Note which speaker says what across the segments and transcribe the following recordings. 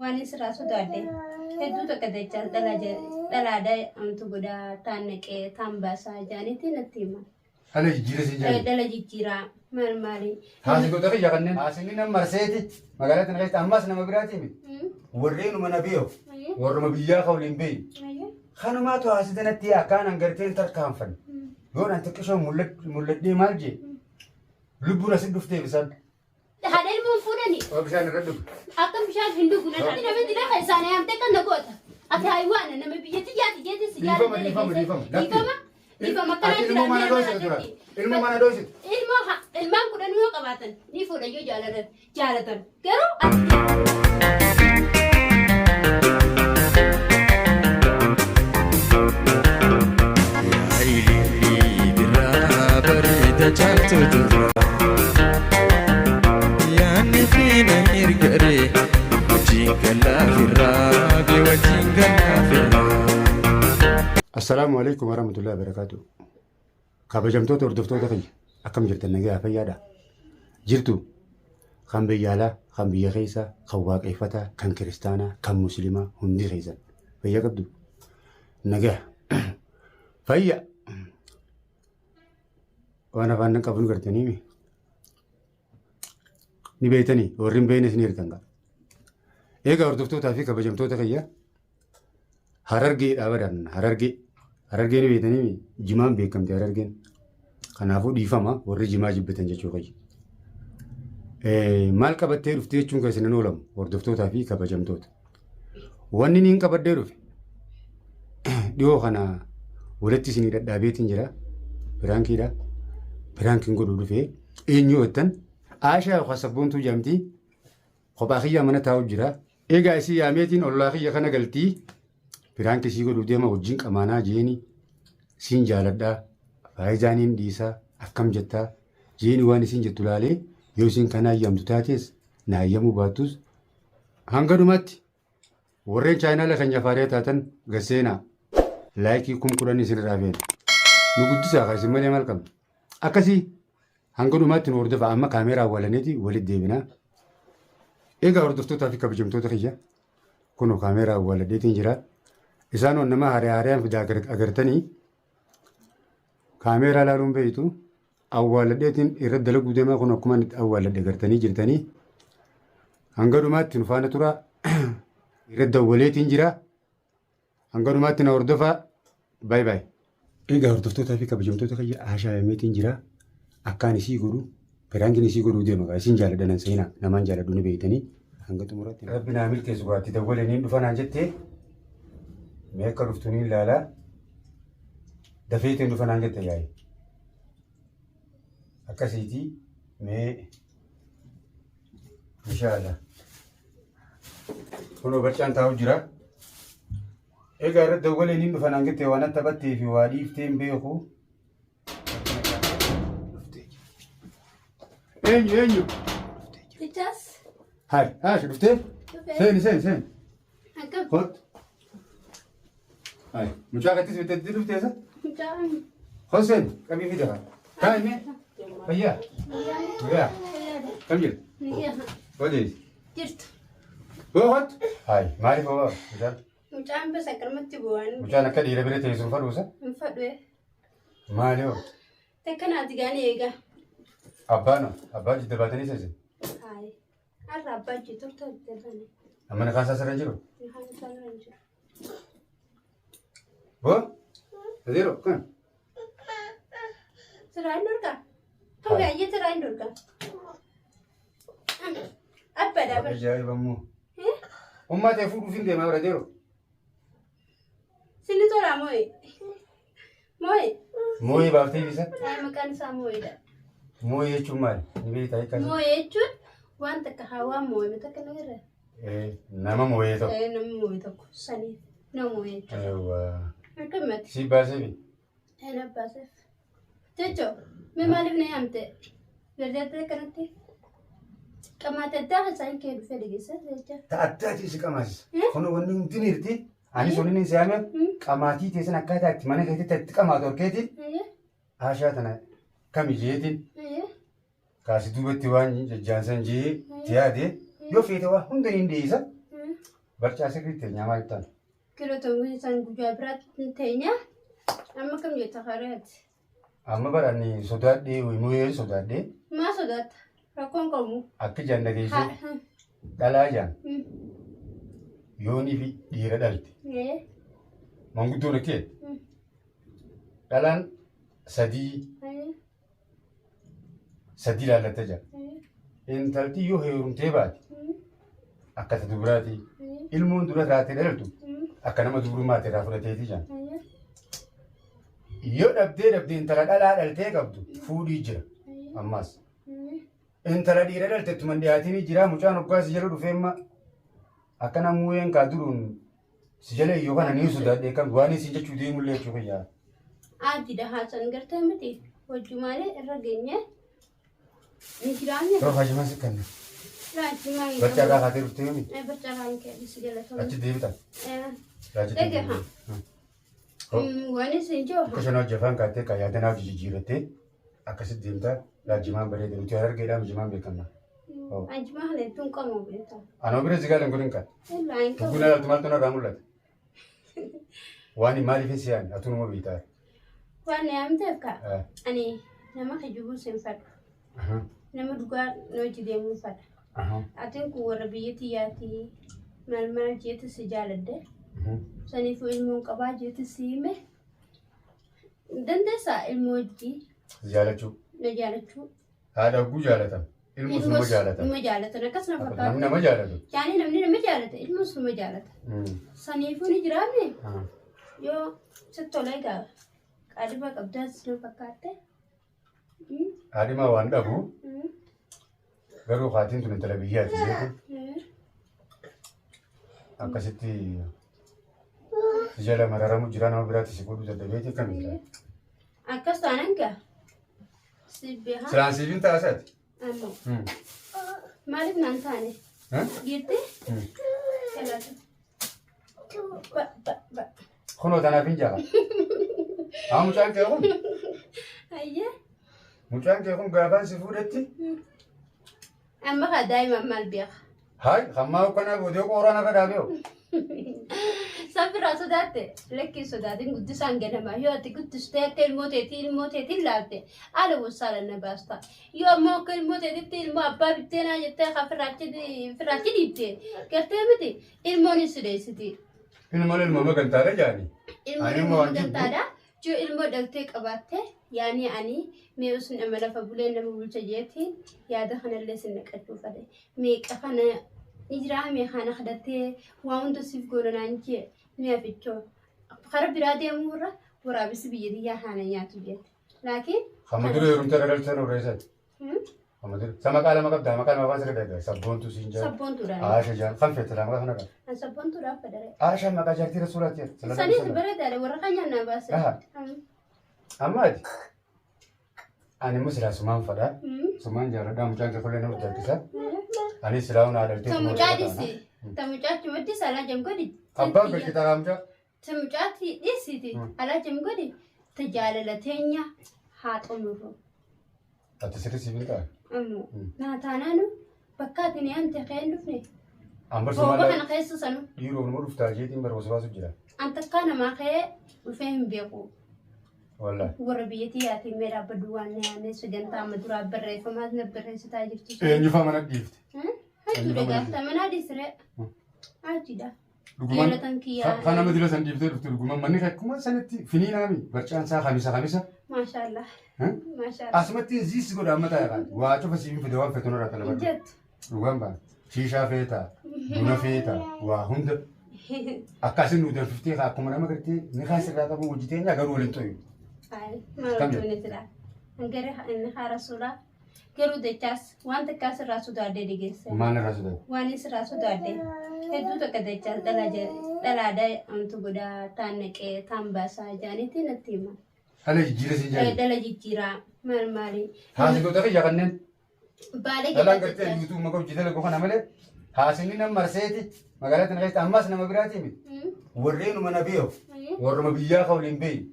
Speaker 1: Waan israa sodaadhe hedduu tokko dachaa dhalaadhaa amtu godhaa taan naqee taan baasaa jaanitti natti hima.
Speaker 2: Dhala jijjiirra si jaani.
Speaker 1: Dhala jijjiiraa maali.
Speaker 2: Haasi goota kiyya kanneen. Haasini nama marseeti magaalaa tana keessatti ammas nama biraati miti. Warreen mana beeku warruma biyyaa ka waliin beeyi. Kanumaatu haasi tanatti akkaan hangarteen tarkaanfan. Yoon an xiqqishoo mul'adhee maal jee lubbuun asin dhuftee bisaan.
Speaker 1: Haadha ilmuun fuudhani.
Speaker 2: Bishaan irra dhugu.
Speaker 1: Akkam bishaan hin dhugu na taate. Namni dila kan isaanii hamtee kan na goota. Ati hayiwaana nama biyyatti jaati jeeti si jaati. Dhiifama akkanaa jiraatee
Speaker 2: ilmoo mana dhoositu.
Speaker 1: Ilmaan kudhan yoo qabaatan ni fuudhan yoo jaalatan. Garuu ati
Speaker 3: yaanni fiina hirgaree wajjin galaafirraa bee wajjin galaafirraa.
Speaker 2: Assalaamu alaikum warahmatullahi wabarakatuh. Kabajamtoota hordoftoota kiyya akkam jirtan nagaa fayyaadha. Jirtu kan biyya alaa, kan biyya keessaa, kan waaqeffataa, kan kiristaanaa, kan musliimaa hundi keessan fayyaa qabdu. Nagaa fayya. Waan afaan nan qabuun gartanii ni beeytanii warri hin beeynes ni hirkan qaba. Egaa hordoftootaa fi kabajamtoota kiyya Harargee dhaabadan Harargee ni beeytanii jimaan beekamte Harargeen. Kanaafuu dhiifama warri jimaa jibbatan jechuu kiyya. Maal qabattee dhuftee jechuun kan isin oolamu hordoftootaa fi kabajamtoota. Wanni niin qabaddee dhufe dhiyoo kana walitti isinii dhadhaabeetiin jira biraankiidha. Biraankiin godhuu dhufee eenyu jettan Aashaa yookaan sabboontuu jaamtii kophaa kiyyaa mana taa'u jira. Egaa isii yaameetiin ollaa kiyya kana galtii biraankii isii godhuu deema wajjin qamaanaa jeeni siin jaaladhaa faayidaaniin dhiisaa akkam jettaa jeeni waan isiin jettu laalee yoo isiin kana ayyamtu taates na ayyamuu baattus hanga dhumaatti warreen chaayinaala kan jafaaree taatan gaseenaa laayikii 10,000 isinirraa feena. Nu guddisaa kan isin malee maal qabna. Akkasii hanga dhumaatti nu hordofa amma kaameeraa awwaalaneeti walitti deebinaa. Egaa hordoftootaa fi kabajamtoota kiyya kunoo kaameeraa awwaaladeetiin jira. Isaan on nama haaraan fidaa agartanii kaameeraa laaluun beeytu awwaaladeetiin irra dalaguu deemaa kun akkuma awwaalade agartanii jirtanii. Hanga dhumaatti nu faana turaa irra dawwaleetiin jira. Hanga dhumaatti na hordofaa. Baay baay. Egaa hordoftootaa fi kabajamtoota kiyya Aashaa yaameetiin jira. Akkaan isii godhu biraankiin isii godhuu deema. Isin jaaladhanan seenaa namaan jaaladhu ni beeytanii hanga xumuraatti. Rabbi naa milkeessu baatti dawwalanii dhufanaan jettee mee akka dhuftu ni ilaalaa dafeetiin dhufanaan jette yaa'e. Akkasiitii mee inshaallah kunoo barcaan taa'u jira. Egaa irratti dawwalanii dhufanaan jettee waan akka battee fi waa dhiifteen beeku. Eenyu?
Speaker 1: Ijaas.
Speaker 2: Hai, dhuftee? Seeni.
Speaker 1: Akkam.
Speaker 2: Kot. Hai, mucaa kattis bitatti dhuftee sa?
Speaker 1: Mucaan.
Speaker 2: Hoseen, qabii fidaa. Kaa'imee? Fayyaa? Fayyaa? Kam jirtu? Wadees?
Speaker 1: Jirtu.
Speaker 2: Boqot? Hai, maaliif boqot? Mucaan?
Speaker 1: Mucaan basa qarmatti bu'aan.
Speaker 2: Mucaan akka dhiira bira teessuun fadhuusa?
Speaker 1: Hin fadhue.
Speaker 2: Maali hoo?
Speaker 1: Takkanaati gaanii eegaa.
Speaker 2: Abbaan jidda baatanii seese?
Speaker 1: Hai. Har'a abbaa jiru turte.
Speaker 2: Amma kaasaa sirra jiru?
Speaker 1: Haan isaan jiru.
Speaker 2: Boo? Tadeero kan?
Speaker 1: Siraan dorgaa. Hogaayyee siraan dorgaa. Abba dabar.
Speaker 2: Ajaa'ibammoo. Ummaa ta'e fuudhuuf hin deemaa bira deero?
Speaker 1: Sinni tolaa moo'ee.
Speaker 2: Moo'ee baaftee bisa?
Speaker 1: Maqaan isaa moo'eedha.
Speaker 2: Moo'ee jechuun maali? Ni beektaa hiikaa?
Speaker 1: Moo'ee jechuun waan takka hawaa moo'ee takka nagarra.
Speaker 2: Nama moo'ee tokko.
Speaker 1: Nama moo'ee tokko sanii nama moo'ee jechuudha. Akkamitti?
Speaker 2: Si baasee fi?
Speaker 1: Na baaseef. Jechoo mee maaliif na yaamte? Gargaartee kanatti? Qamaata addaa isaan kee dhufee dhigeessa jecha.
Speaker 2: Ta'attaati si qamaasisa. Kun wanni hundi ni hirti. Ani sun inni siyaame qamaatii teessan akkaataa itti mana keessatti itti qamaatu harkeetiin. Aashaa tana kami jeetiin. Kaasi duubatti waan jajjaansan jee yaade yoo feete waa hunda ni dhiisa. Barcaa sirriitti nyaamaa ibtaan.
Speaker 1: Kilo tomuu isaan guyyaa biraatti teenya amma kam jetta kareeti.
Speaker 2: Amma baranni sodaadhee immoo sodaadhee.
Speaker 1: Maa sodaata rakkoon qabu.
Speaker 2: Akka jannateessee dhalaa jaan yoonii fi dhiira dhalte. Manguddoon akkee dhalaan sadii laallattee jira. Intalti yoo heerumtee baate akka tatu biraati. Ilmoon dura taatee dhaltu akka nama dubrummaa irraa fudhateeti jira. Yoo dhabdee intala dhalaa dhaltee qabdu fuudhii jira ammas. Intala dhiira dhalteettu mandiyaatiin jira mucaan hoggaa si jala dhufeemma akka namuuyeen kaa duruun si jala iyyoo kana ni sodaadhee qabdu waan isin jechuu deemullee jechuu fayyaa.
Speaker 1: Aaddiidha haasan gartee miti hojjumaalee irra geenye ni jiraanne.
Speaker 2: Yoo hajjima si kanne. Barcaa irraa kaatee dhuftee yomi?
Speaker 1: Barcaa irraa hin ka'e si jala tolu.
Speaker 2: Achi deebitan.
Speaker 1: Dhage haa. Waan isin jiru.
Speaker 2: Akka shanaa jafaan kaattee kaa yaadanaaf jijjiirattee akkasitti deemtaa laajimaan bareeda nuti argeedhaan jimaan beekamna.
Speaker 1: Anjimaa kana hedduun qabu beektaa.
Speaker 2: Anoo bira zigaaleen godhin kan. Tugguna laaltu maaltu narraa mul'ata. Waan maaliif hin si'aan atu numa beektaa.
Speaker 1: Waan yaamteef kaa ani nama tajjubuu sin fadhu. Nama dhugaa nooji deemuu fadha. Atiin kun warra biyya xiyyaati maal jeetti si jaaladde. Saniifuu ilmoon qabaa jeetti si hime. Dandeessaa ilmoo wajjii.
Speaker 2: Jaalachuu.
Speaker 1: Na jaalachuu.
Speaker 2: Haadha oguu jaalatama. Ilmoos nama jaalata.
Speaker 1: Nama jaalatan akkasuma fakkaatu.
Speaker 2: Namni nama jaalatu.
Speaker 1: Yaani namni nama jaalata ilmoos nama jaalata. Saniifuu ni jiraanne yoo sitti tola egaa qaadhima qabdaas nu fakkaatte.
Speaker 2: Haadhima waan dhabu garuu haatiin tun intala biyyaati jechuudha. Akkasitti si jala mararamu jira nama biraatti si godhu dadhabeeti akkamidha.
Speaker 1: Akkas taanaan gaa.
Speaker 2: Silaan siifin taasaati.
Speaker 1: Maaliif naan taane? Giirtee? Kalaatu.
Speaker 2: Kunoo tanaaf hin jaala. Haa mucaan kee kun?
Speaker 1: Ayyee.
Speaker 2: Mucaan kee kun gaafaan si fuudhetti?
Speaker 1: Amma kaa daa'ima maal beeka?
Speaker 2: Hayi hammaa ukkanaa boodee qooraan akka dhaabee'u.
Speaker 1: Safiraa sodaatte lekkii sodaatiin guddisaan ganamaa yoo ati guddistee akka ilmoo teetiin laalte haala wasaala na baasta. Yoo ammoo akka ilmoo teetitti ilmoo abbaa bitteenaa jettee firaachi dhiibdee gartee miti ilmoon si deessiti.
Speaker 2: Ilmoo magantaadha jaani.
Speaker 1: Ilmoo magantaadha. Joo ilmoo dhaltee qabaatte yaani ani mee usun amma lafa bulee nama bulcha jeetiin yaada kanallee sin naqachuu fade. Meeqa kana Ijraa meeqaan hadattee waan hunda siif godhanaan jee ni afichoo. Karaa biraa deemuurra waraabessi biyya biyyaa haana nyaatu jeetti. Laakiin.
Speaker 2: Hamma dura heerumtee dhagaltee norreessati. Hamma dura. Sama qaalama qabdaa maqaan maqaan sirrii dhagaa sabboontu siin jaa.
Speaker 1: Sabboontuudhaan.
Speaker 2: Aasha jaan kan feete laa maqaa kana qaba.
Speaker 1: An sabboontuudhaan fadare.
Speaker 2: Aasha maqaa jaartii rasuulaati.
Speaker 1: Saniis bareedaadha warra kan nyaannaa baase.
Speaker 2: Amma ati. Ani immoo silaa sumaan fadhaa. Sumaan jaaladhaa mucaan kee kollee nama jaallisa. Ani silaa hunaa dhaltee.
Speaker 1: Tamucaatti maddi salaa jamgodi.
Speaker 2: Abbaan galchi taa'amcha.
Speaker 1: Tamucaatti dhiisiti alaa jamgodi tajaajila teenya haa xumuru.
Speaker 2: Ati sirrii siif hin ta'a.
Speaker 1: Naataanaanu bakka ati ni ante ka'een dhufne.
Speaker 2: Ambar
Speaker 1: Booba
Speaker 2: sumaan
Speaker 1: kana keessa sanu.
Speaker 2: dhiiroo nama dhuftaa jeetiin barbaasa baasu jira.
Speaker 1: Anta akka namaa ka'ee dhufee hin beeku.
Speaker 2: Wallaahi.
Speaker 1: Warra biyyattii yaatiin mee dhaabbaduu waan yaa'ame sagantaa amma duraa barreeffamaas na barreessitaa jirtu.
Speaker 2: Eenyufaa mana dhiifte.
Speaker 1: Hajuudha gaafta manaa dhiisiree. Hajuudha.
Speaker 2: Dhuguman
Speaker 1: Jaalatan kiyyaa.
Speaker 2: kan nama dila san dhiiftee dhufte dhuguman manni akkuma sanatti finiinaami barcaan isaa kamisa.
Speaker 1: Maashaallah. Maashaallah.
Speaker 2: Asumatti ziis godha amma taa'e kan waa cufa siifin fide waan feetuun irraa talabatu.
Speaker 1: Jettu.
Speaker 2: Dhugan baa shiishaa feetaa buna feetaa waa hunda akkasiin nu danfiftee akkuma nama gartee ni kaasirraa qabu hojjetee garuu waliin to'u.
Speaker 1: Maal tuunitidha. Angare inni haara suuraa. Garuu dachaas waan takkaas irraa sodaadee dhigeesse.
Speaker 2: Maal irraa sodaadde?
Speaker 1: Waan irraa sodaadee. Hedduu takka dachaas dhalaadaa amtu godhaa taan naqee taan baasaa jaaniitti natti hima.
Speaker 2: Dhala jijjiira siin jaani.
Speaker 1: Dhala jijjiiraa maali.
Speaker 2: Haasitoota kiyya kanneen.
Speaker 1: Baalee
Speaker 2: Dhalaan gartee yuutuu maka hojjetee lakkoo kana malee haasinni nama marseeti magaalaa tana keessatti ammas nama biraatii miti. Warreen mana beeku warruma biyyaa ka waliin beeyi.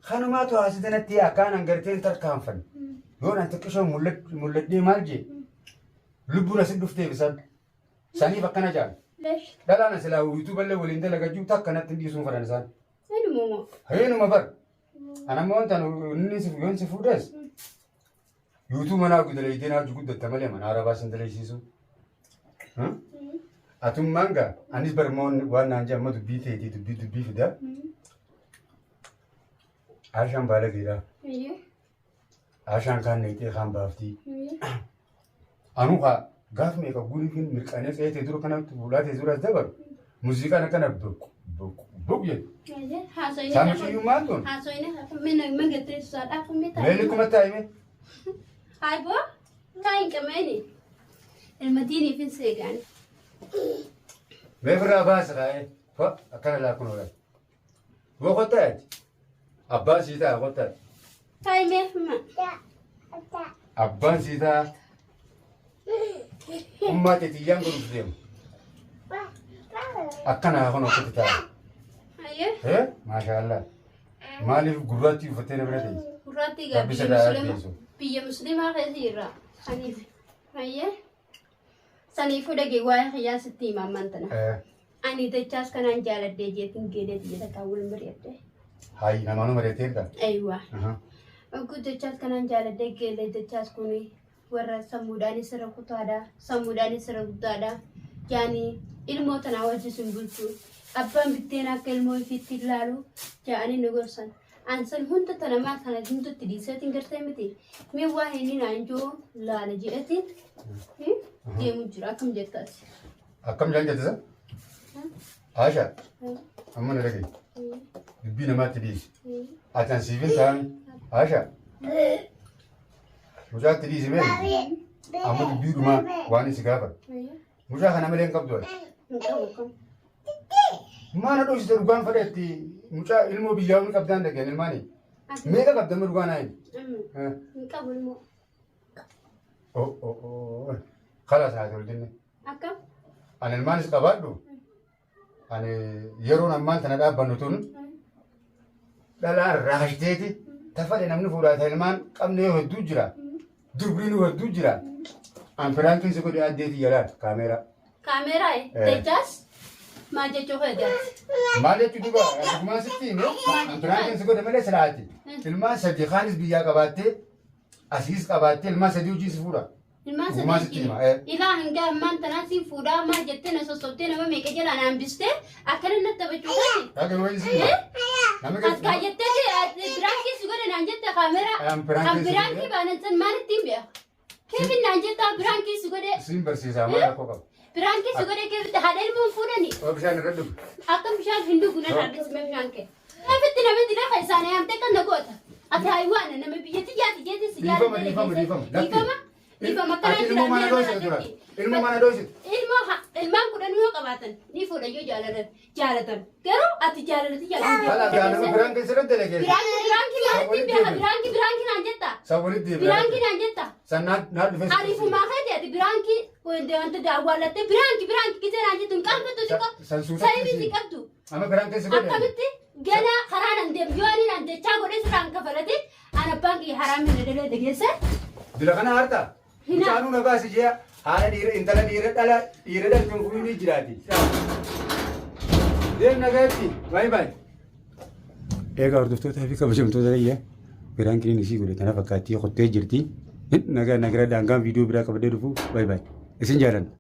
Speaker 2: Kanumaatu haasitanatti akkaan hangarteen tarkaanfanne. Yoon an xiqqishoo mul'adhee maal jee lubbuun asin dhuftee bisan saniif akkana jaal
Speaker 1: ليش؟
Speaker 2: Dhalaa na silaa wiituu ballee waliin dalagachuu takka natti dhiisuun fadhan isaan.
Speaker 1: أنا ماما
Speaker 2: Heenuma bar. Anammoo wanta inni si yoon si fuudhes. Yuutuu manaa gudaleeyitee naa guddatta malee mana arabaa sin daleeysiisu. Atummaan gaa anis barmoon waan naan jedhamu dubbii ta'eetii dubbii fidaa. Aashaan baala geeraa.
Speaker 1: أيه
Speaker 2: Aashaan kaan neetee kaan baaftii.
Speaker 1: أيه
Speaker 2: Anuu haa gaaf meeqa guliifin mirqaanee qeetee dura kanatti fuulaatee duras dabalu. Muuziqaan akkana buk jedhu.
Speaker 1: أيه حاسويني
Speaker 2: Saamichiyyuu maal tuun?
Speaker 1: حاسويني من قلت السؤال أخذ متى
Speaker 2: Meelli kuma taa'ime.
Speaker 1: هاي بو كاين كماني المدينة في سيجان
Speaker 2: Mee birraa baasa taa'ee fa akkana laakun oolan. Boo qottaati. Abbaan sii ta'a qottaati.
Speaker 1: هاي مهما
Speaker 2: Abbaan sii ta'a. Ummaa xixiyaan godhuuf deemu. Akkana kun okkoti ta'a.
Speaker 1: أيه
Speaker 2: Maashaallah. Maaliif gurraatti uffattee na bira teessi?
Speaker 1: وراتي
Speaker 2: Rabbi
Speaker 1: قبل
Speaker 2: sadaa
Speaker 1: مسلمة
Speaker 2: addeessu.
Speaker 1: بيا مسلمة غير حنيف أيه سنيفو دقي واي خيا ستي ما منتنا أني تجاس كان أنجال الدجيت إنجيل دجيت كاول مريت
Speaker 2: Hayi namaanuu mareeteerta.
Speaker 1: أيوة أقول تجاس كان أنجال الدجيل تجاس كوني ورا سموداني سرقطادا سموداني سرقطادا يعني ilmoo tana wajjin bulchu abbaan bitteen akka ilmoo ifitti ilaalu jaanii nu gorsan ansan hunda tana maal kana hundatti dhiiseetiin gartee miti mee waa inni naanjoo laala jedhetiin deemu jira akkam jettaati.
Speaker 2: Akkam jaan jettisa? Aashaa. Amma na dhagaye. Dubbii namaatti dhiisi. Atan siifin taa'ani. Aashaa. Mucaatti dhiisi mee? Amma dubbii dhumaa waan isi gaafa. Mucaa kana malee hin qabdu ati. Maana dhoksite dhugaan fadheetti mucaa ilmoo biyyaa hundi qabdaan dhageen ilmaanii. Meeqa qabdamma dhugaan ayin?
Speaker 1: Hin qabu ilmoo.
Speaker 2: Kalaas haa tolu jenne.
Speaker 1: Akkam?
Speaker 2: Ani ilmaanis qabaadhu. Ani yeroon ammaan tana dhaabbannu tun dhalaan raashiteeti tafadhe namni fuudhaa ilmaan qabnee hedduu jira. Dubriin hedduu jira. Anfiraan keessa godhe addeeti jalaadha kaameeraa.
Speaker 1: Kaameeraa tejaas maal jechuu fayyadaati?
Speaker 2: Maal jechuu duuba dhugumaan sitti hime anfiraan keessa godhe malee silaati. Ilmaan sadii kaanis biyyaa qabaattee asiis qabaattee ilmaan sadii hojii si fuudha.
Speaker 1: Ilmaan sadii ilaa hanga ammaan tanaa si fuudhaa maal jettee na sossobtee nama meeqa jala naan bistee akkana natti taphachuu taate.
Speaker 2: Dhagaa wayii si
Speaker 1: As kaayyattee biraankii si godhe naan jette kaameeraa. Kan biraankii baanan san maal ittiin beeka? Kevin naan jetta biraankii si godhe.
Speaker 2: siin barsiisaa maal akkoo qabu.
Speaker 1: Biraankii si godhe Kevin haadha ilmoon fuudhani.
Speaker 2: Bishaan irra dhugu.
Speaker 1: Akka bishaan hin dhugu na dhaabisime bishaan kee. Nafitti namatti lafa isaanii haamtee kan nagoota. Ati hayiwaan nama biyyatti jaati jeeti si jaati. Dhiifama. Dhiifama akkanaa
Speaker 2: ilmoo mana dhoosite tura. Ilmoo mana dhoosite.
Speaker 1: Ilmaan kudhan yoo qabaatan ni fuudha yoo jaalatan. Garuu ati jaalalati jaalatan.
Speaker 2: Haala gaanama biraan keessa irratti dalageessa.
Speaker 1: Biraankii naan jetta.
Speaker 2: Sabolitti deebi'a.
Speaker 1: Biraankii naan jetta.
Speaker 2: Sannaan naa dhufee.
Speaker 1: Ariifumaa keeti ati biraankii wanta daawwallattee biraankii gisee naan jettu hin qaanfattu siqo. Saayibisi qabdu.
Speaker 2: Amma biraan keessa godhe.
Speaker 1: Akkamitti gana karaa nan deemu yoo ani naan jechaa godhee sirraan kafalate ana abbaan kiyya haraam hin dalee dhageesse.
Speaker 2: Dila kana harta. Mucaanuu na baasi jee haala intala dhiira dhaltuun kun ni jiraati. Deem nagaatti. Baay'ee baay'ee. Egaa hordoftootaa fi kabajamtoota ta'ee biraan kiniin isii godhe kana fakkaattii qottee jirti. Nagaa daangaan viidiyoo biraa qabdee dhufu baay'ee baay'ee. Isin jaalanna.